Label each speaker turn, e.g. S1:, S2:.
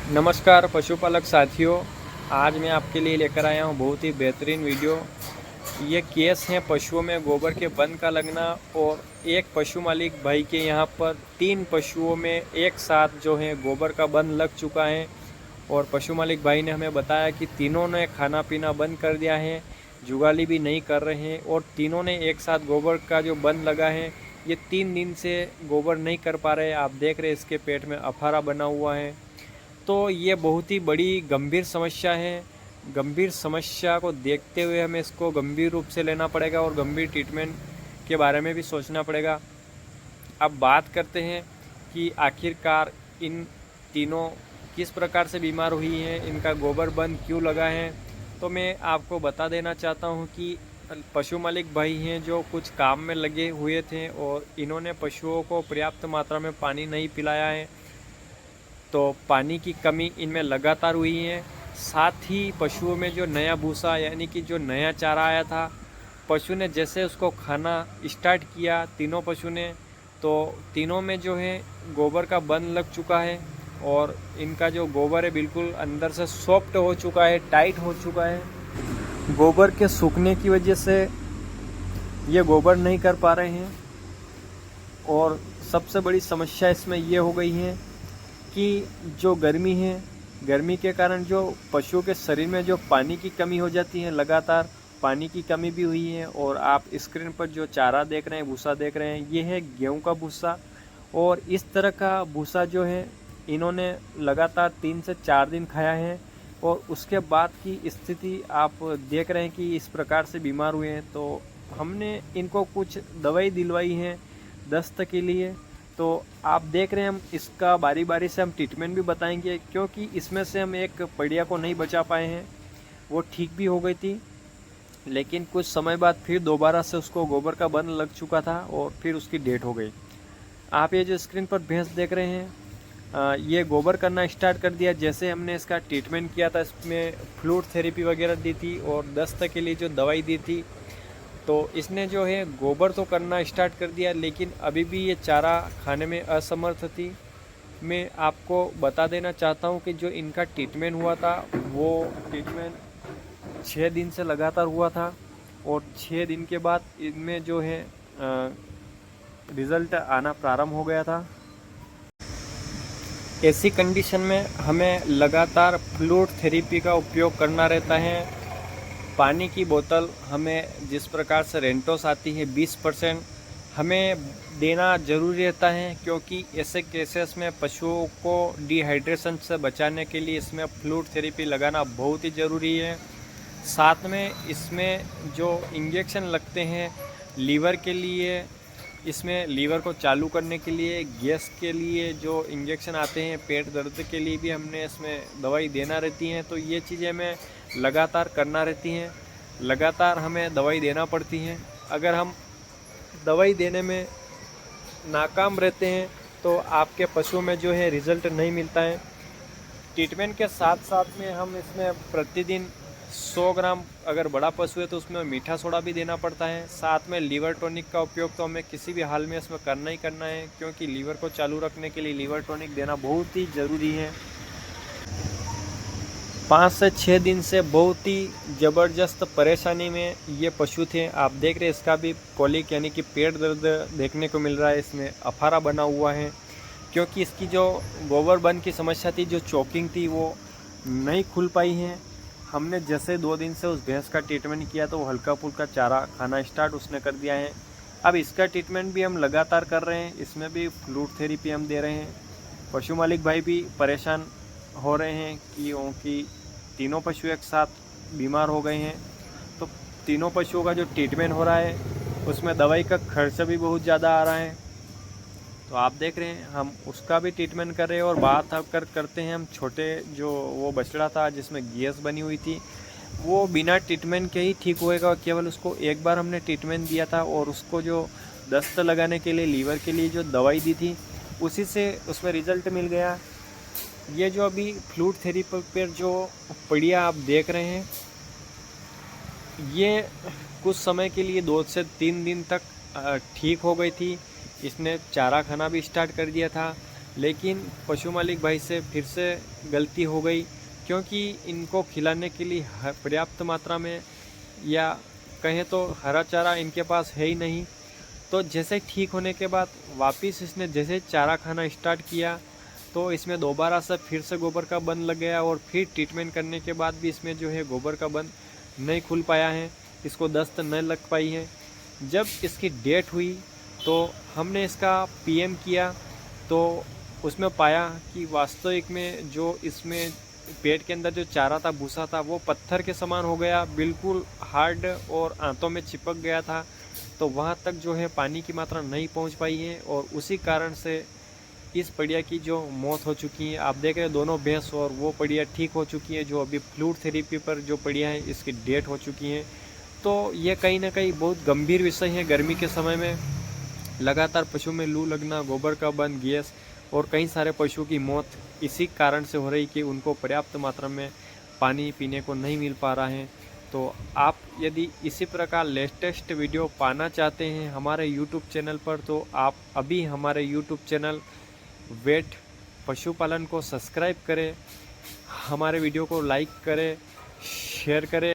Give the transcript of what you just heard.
S1: नमस्कार पशुपालक साथियों, आज मैं आपके लिए लेकर आया हूँ बहुत ही बेहतरीन वीडियो। ये केस है पशुओं में गोबर के बंद का लगना। और एक पशु मालिक भाई के यहाँ पर 3 पशुओं में एक साथ जो है गोबर का बंद लग चुका है। और पशु मालिक भाई ने हमें बताया कि तीनों ने खाना पीना बंद कर दिया है, जुगाली भी नहीं कर रहे हैं और तीनों ने एक साथ गोबर का जो बंद लगा है ये 3 दिन से गोबर नहीं कर पा रहे। आप देख रहे हैं इसके पेट में अफारा बना हुआ है। तो ये बहुत ही बड़ी गंभीर समस्या है। गंभीर समस्या को देखते हुए हमें इसको गंभीर रूप से लेना पड़ेगा और गंभीर ट्रीटमेंट के बारे में भी सोचना पड़ेगा। अब बात करते हैं कि आखिरकार इन तीनों किस प्रकार से बीमार हुई हैं, इनका गोबर बंद क्यों लगा है। तो मैं आपको बता देना चाहता हूं कि पशु मालिक भाई हैं जो कुछ काम में लगे हुए थे और इन्होंने पशुओं को पर्याप्त मात्रा में पानी नहीं पिलाया है, तो पानी की कमी इनमें लगातार हुई है। साथ ही पशुओं में जो नया भूसा यानी कि जो नया चारा आया था, पशु ने जैसे उसको खाना स्टार्ट किया तीनों पशु ने, तो तीनों में जो है गोबर का बंद लग चुका है और इनका जो गोबर है बिल्कुल अंदर से सॉफ्ट हो चुका है, टाइट हो चुका है। गोबर के सूखने की वजह से ये गोबर नहीं कर पा रहे हैं। और सबसे बड़ी समस्या इसमें ये हो गई है कि जो गर्मी है, गर्मी के कारण जो पशुओं के शरीर में जो पानी की कमी हो जाती है, लगातार पानी की कमी भी हुई है। और आप स्क्रीन पर जो चारा देख रहे हैं, भूसा देख रहे हैं, ये है गेहूं का भूसा। और इस तरह का भूसा जो है इन्होंने लगातार 3 से 4 दिन खाया है और उसके बाद की स्थिति आप देख रहे हैं कि इस प्रकार से बीमार हुए हैं। तो हमने इनको कुछ दवाई दिलवाई है दस्त के लिए। तो आप देख रहे हैं हम इसका बारी बारी से हम ट्रीटमेंट भी बताएंगे, क्योंकि इसमें से हम एक पड़िया को नहीं बचा पाए हैं। वो ठीक भी हो गई थी, लेकिन कुछ समय बाद फिर दोबारा से उसको गोबर का बंद लग चुका था और फिर उसकी डेथ हो गई। आप ये जो स्क्रीन पर भैंस देख रहे हैं, ये गोबर करना स्टार्ट कर दिया। जैसे हमने इसका ट्रीटमेंट किया था, इसमें फ्लूइड थेरेपी वगैरह दी थी और दस्त के लिए जो दवाई दी थी, तो इसने जो है गोबर तो करना स्टार्ट कर दिया, लेकिन अभी भी ये चारा खाने में असमर्थ थी। मैं आपको बता देना चाहता हूँ कि जो इनका ट्रीटमेंट हुआ था वो ट्रीटमेंट 6 दिन से लगातार हुआ था और 6 दिन के बाद इनमें जो है रिज़ल्ट आना प्रारंभ हो गया था। ऐसी कंडीशन में हमें लगातार फ्लूइड थेरेपी का उपयोग करना रहता है। पानी की बोतल हमें जिस प्रकार से रेंटोस आती है 20% हमें देना ज़रूरी रहता है, क्योंकि ऐसे केसेस में पशुओं को डिहाइड्रेशन से बचाने के लिए इसमें फ्लूइड थेरेपी लगाना बहुत ही ज़रूरी है। साथ में इसमें जो इंजेक्शन लगते हैं लीवर के लिए, इसमें लीवर को चालू करने के लिए, गैस के लिए जो इंजेक्शन आते हैं, पेट दर्द के लिए भी हमने इसमें दवाई देना रहती हैं। तो ये चीज़ें हमें लगातार करना रहती हैं, लगातार हमें दवाई देना पड़ती हैं। अगर हम दवाई देने में नाकाम रहते हैं तो आपके पशु में जो है रिज़ल्ट नहीं मिलता है। ट्रीटमेंट के साथ साथ में हम इसमें प्रतिदिन 100 ग्राम, अगर बड़ा पशु है तो उसमें मीठा सोडा भी देना पड़ता है। साथ में लीवर टॉनिक का उपयोग तो हमें किसी भी हाल में इसमें करना ही करना है, क्योंकि लीवर को चालू रखने के लिए लीवर टॉनिक देना बहुत ही ज़रूरी है। 5 से 6 दिन से बहुत ही ज़बरदस्त परेशानी में ये पशु थे। आप देख रहे हैं इसका भी कॉलिक यानी कि पेट दर्द देखने को मिल रहा है, इसमें अफारा बना हुआ है, क्योंकि इसकी जो गोबर बंद की समस्या थी, जो चोकिंग थी, वो नहीं खुल पाई है। हमने जैसे 2 दिन से उस भैंस का ट्रीटमेंट किया तो वो हल्का फुल्का चारा खाना स्टार्ट उसने कर दिया है। अब इसका ट्रीटमेंट भी हम लगातार कर रहे हैं, इसमें भी फ्लूइड थेरेपी हम दे रहे हैं। पशु मालिक भाई भी परेशान हो रहे हैं क्योंकि तीनों पशु एक साथ बीमार हो गए हैं। तो तीनों पशुओं का जो ट्रीटमेंट हो रहा है उसमें दवाई का खर्चा भी बहुत ज़्यादा आ रहा है। तो आप देख रहे हैं हम उसका भी ट्रीटमेंट कर रहे हैं। और बात करते हैं हम छोटे जो वो बछड़ा था जिसमें गैस बनी हुई थी, वो बिना ट्रीटमेंट के ही ठीक होएगा। केवल उसको एक बार हमने ट्रीटमेंट दिया था और उसको जो दस्त लगाने के लिए लीवर के लिए जो दवाई दी थी उसी से उसमें रिज़ल्ट मिल गया। ये जो अभी फ्लूइड थेरेपी पर जो पड़िया आप देख रहे हैं, ये कुछ समय के लिए 2 से 3 दिन तक ठीक हो गई थी। इसने चारा खाना भी स्टार्ट कर दिया था। लेकिन पशु मालिक भाई से फिर से गलती हो गई, क्योंकि इनको खिलाने के लिए पर्याप्त मात्रा में या कहें तो हरा चारा इनके पास है ही नहीं। तो जैसे ठीक होने के बाद वापस इसने जैसे चारा खाना स्टार्ट किया तो इसमें दोबारा से फिर से गोबर का बंद लग गया, और फिर ट्रीटमेंट करने के बाद भी इसमें जो है गोबर का बंद नहीं खुल पाया है, इसको दस्त नहीं लग पाई है। जब इसकी डेट हुई तो हमने इसका पीएम किया, तो उसमें पाया कि वास्तविक में जो इसमें पेट के अंदर जो चारा था, भूसा था, वो पत्थर के समान हो गया, बिल्कुल हार्ड और आंतों में चिपक गया था। तो वहाँ तक जो है पानी की मात्रा नहीं पहुँच पाई है, और उसी कारण से इस बढ़िया की जो मौत हो चुकी है। आप देख रहे हैं दोनों भैंस और वो बढ़िया ठीक हो चुकी है, जो अभी फ्लूइड थेरेपी पर जो बढ़िया है इसकी डेट हो चुकी है। तो ये कहीं ना कहीं बहुत गंभीर विषय है। गर्मी के समय में लगातार पशु में लू लगना, गोबर का बंद, गैस और कई सारे पशु की मौत इसी कारण से हो रही कि उनको पर्याप्त मात्रा में पानी पीने को नहीं मिल पा रहा है। तो आप यदि इसी प्रकार लेटेस्ट वीडियो पाना चाहते हैं हमारे यूट्यूब चैनल पर, तो आप अभी हमारे यूट्यूब चैनल वेट पशुपालन को सब्सक्राइब करें, हमारे वीडियो को लाइक करें, शेयर करें।